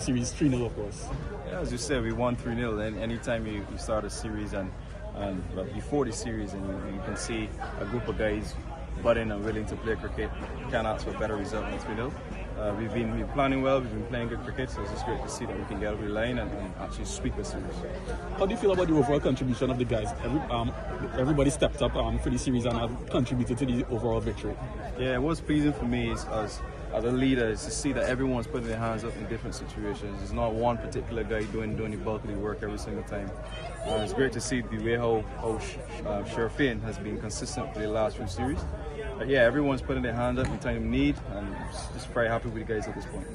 series 3-0, of course. Yeah, as you said, we won 3-0. And anytime you start a series and well, before the series, and you can see a group of guys budding and willing to play cricket, you can't ask for a better result than 3-0. We've been planning well, we've been playing good cricket, so it's just great to see that we can get over the line and actually sweep a series. How do you feel about the overall contribution of the guys? Everybody stepped up for the series and have contributed to the overall victory. Yeah, what's pleasing for me is as a leader is to see that everyone's putting their hands up in different situations. It's not one particular guy doing the bulk of the work every single time. It's great to see the way how Sharafin has been consistent for the last few series. Yeah, everyone's putting their hand up in time of need, and just very happy with the guys at this point.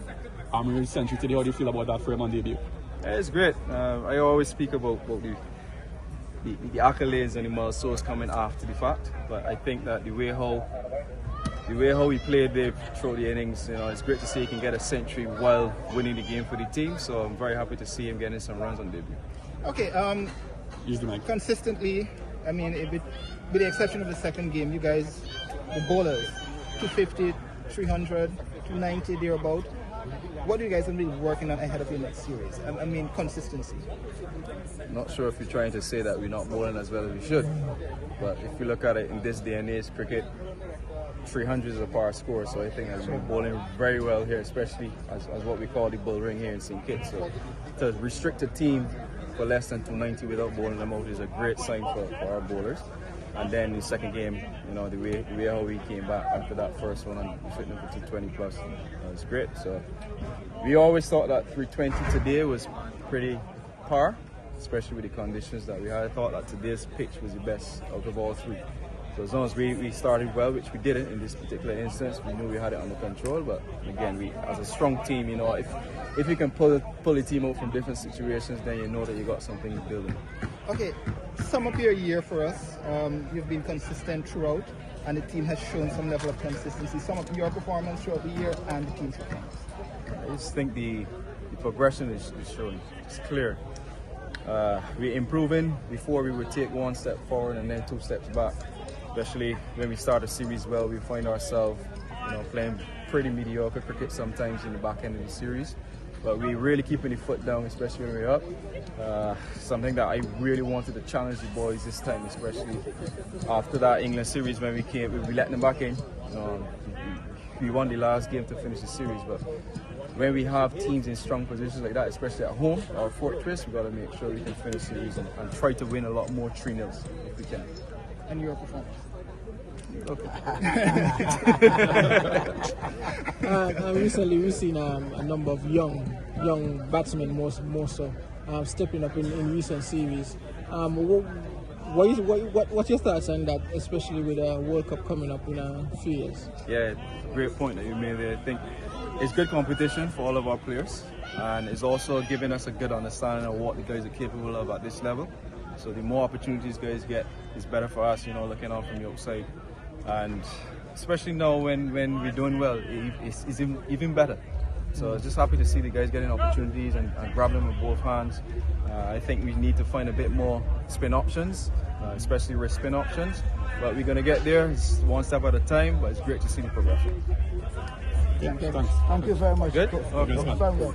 I'm really century today. How do you feel about that for him on debut? Yeah, it's great. I always speak about the accolades and the milestones coming after the fact, but I think that the way how he played there throughout the innings, it's great to see he can get a century while winning the game for the team. So I'm very happy to see him getting some runs on debut. Okay, Use the mic. consistently, I mean, with the exception of the second game, you guys, the bowlers, 250, 300, 290, thereabout. What are you guys going to be working on ahead of your next series? I mean, consistency. Not sure if you're trying to say that we're not bowling as well as we should, but if you look at it in this day and age, cricket, 300 is a par score, so I think we're bowling very well here, especially as what we call the bull ring here in St. Kitts. So to restrict a team for less than 290 without bowling them out is a great sign for our bowlers. And then the second game, the way how we came back after that first one and hitting them for 220 plus, it's great. So we always thought that 320 today was pretty par, especially with the conditions that we had. I thought that today's pitch was the best out of all three. So as long as we started well, which we didn't in this particular instance, we knew we had it under control. But again, we as a strong team, if you can pull the team out from different situations, then you know that you got something building. Okay, sum up your year for us. You've been consistent throughout, and the team has shown some level of consistency. Sum up your performance throughout the year and the team's performance. I just think the progression is showing. It's clear. We're improving. Before we would take one step forward and then 2 steps back. Especially when we start a series well, we find ourselves, playing pretty mediocre cricket sometimes in the back end of the series. But we're really keeping the foot down, especially when we're up. Something that I really wanted to challenge the boys this time, especially after that England series when we let them back in. We won the last game to finish the series, but when we have teams in strong positions like that, especially at home, our fortress, we've got to make sure we can finish the series and try to win a lot more 3-0s if we can. And your performance. Okay. Recently, we've seen a number of young batsmen, more so, stepping up in recent series. What's your thoughts on that, especially with the World Cup coming up in a few years? Yeah, great point that you made there. I think it's good competition for all of our players, and it's also giving us a good understanding of what the guys are capable of at this level. So the more opportunities guys get, it's better for us, looking out from the outside. And especially now when we're doing well, it's even better. So just happy to see the guys getting opportunities and grab them with both hands. I think we need to find a bit more spin options, especially wrist spin options. But we're going to get there. It's one step at a time, but it's great to see the progression. Yeah, thanks. Thank you very much. Good? Okay.